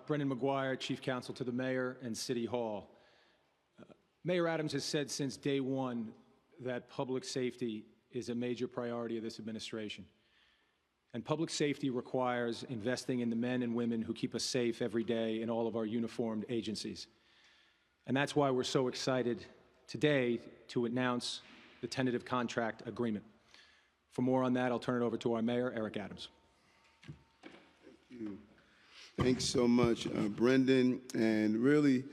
Brendan McGuire, Chief Counsel to the Mayor and City Hall. Mayor Adams has said since day one that public safety is a major priority of this administration. And public safety requires investing in the men and women who keep us safe every day in all of our uniformed agencies. And that's why we're so excited today to announce the tentative contract agreement. For more on that, I'll turn it over to our Mayor, Eric Adams. Thank you. Thanks so much, Brendan, and really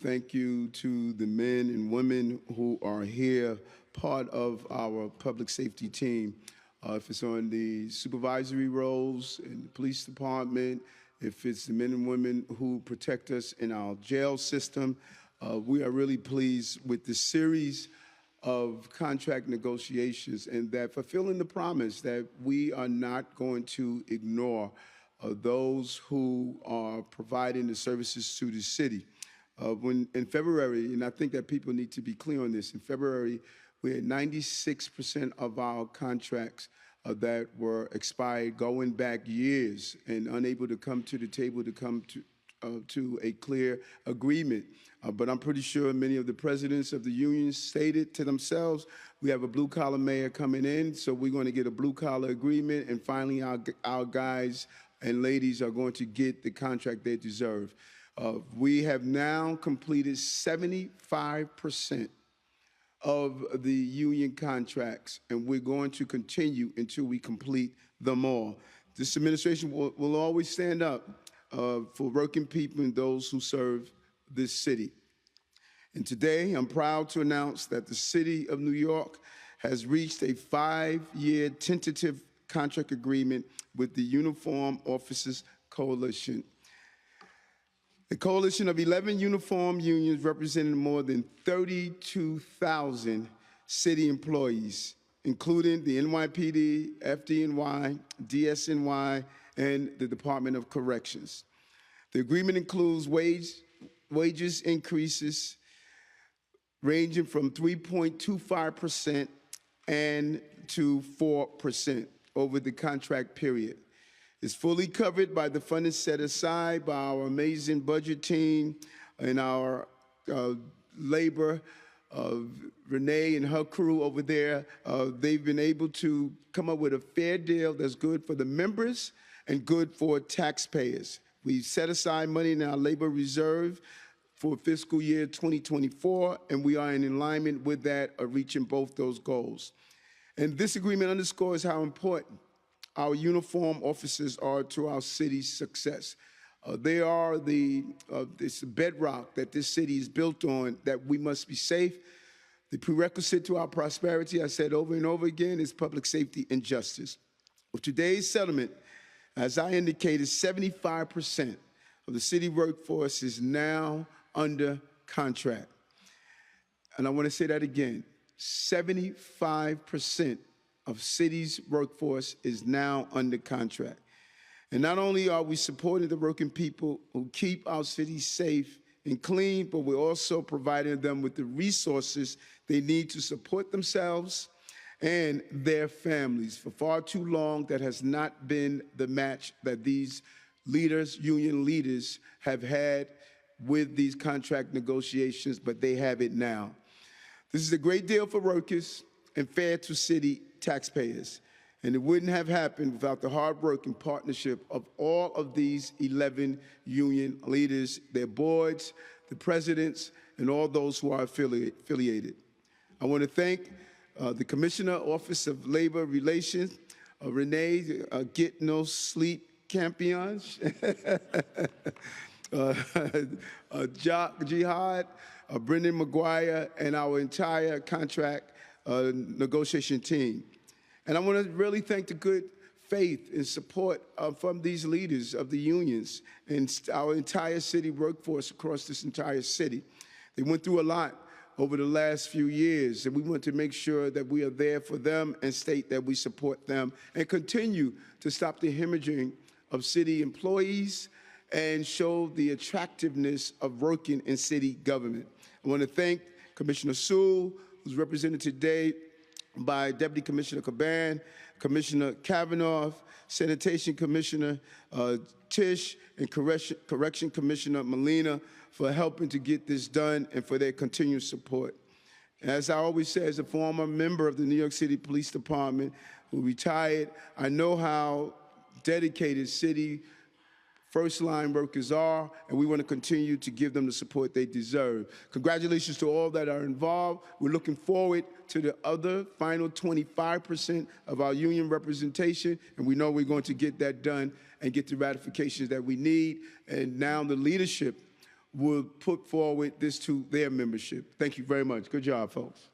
thank you to the men and women who are here, part of our public safety team. If it's on the supervisory roles in the police department, if it's the men and women who protect us in our jail system, we are really pleased with the series of contract negotiations and that fulfilling the promise that we are not going to ignore those who are providing the services to the city. When in February, and I think that people need to be clear on this, in February, we had 96% of our contracts that were expired going back years and unable to come to the table to come to a clear agreement. But I'm pretty sure many of the presidents of the unions stated to themselves, we have a blue-collar mayor coming in, so we're going to get a blue-collar agreement, and finally our guys and ladies are going to get the contract they deserve. We have now completed 75% of the union contracts, and we're going to continue until we complete them all. This administration will always stand up for working people and those who serve this city. And today, I'm proud to announce that the City of New York has reached a 5-year tentative contract agreement with the Uniform Officers Coalition. A coalition of 11 uniform unions representing more than 32,000 city employees, including the NYPD, FDNY, DSNY, and the Department of Corrections. The agreement includes wages increases ranging from 3.25% and to 4% over the contract period. It's fully covered by the funding set aside by our amazing budget team and our labor, Renee and her crew over there. They've been able to come up with a fair deal that's good for the members and good for taxpayers. We set aside money in our labor reserve for fiscal year 2024, and we are in alignment with that of reaching both those goals. And this agreement underscores how important our uniform officers are to our city's success. They are this bedrock that this city is built on, that we must be safe. The prerequisite to our prosperity, I said over and over again, is public safety and justice. With today's settlement, as I indicated, 75% of the city workforce is now under contract. And I want to say that again, 75% of city's workforce is now under contract. And not only are we supporting the working people who keep our city safe and clean, but we're also providing them with the resources they need to support themselves and their families. For far too long, that has not been the match that these leaders, union leaders, have had with these contract negotiations, but they have it now. This is a great deal for workers and fair to city taxpayers. And it wouldn't have happened without the hard work and partnership of all of these 11 union leaders, their boards, the presidents, and all those who are affiliated. I want to thank the Commissioner, Office of Labor Relations, Renee, Get No Sleep Champions, Jihad, Brendan McGuire, and our entire contract negotiation team. And I want to really thank the good faith and support from these leaders of the unions and our entire city workforce across this entire city. They went through a lot over the last few years, and we want to make sure that we are there for them and state that we support them and continue to stop the hemorrhaging of city employees and show the attractiveness of working in city government. I want to thank Commissioner Sewell, who's represented today by Deputy Commissioner Caban, Commissioner Kavanaugh, Sanitation Commissioner Tish, and Correction Commissioner Molina for helping to get this done and for their continued support. As I always say, as a former member of the New York City Police Department who retired, I know how dedicated city first-line workers are, and we want to continue to give them the support they deserve. Congratulations to all that are involved. We're looking forward to the other final 25% of our union representation, and we know we're going to get that done and get the ratifications that we need. And now the leadership will put forward this to their membership. Thank you very much. Good job, folks.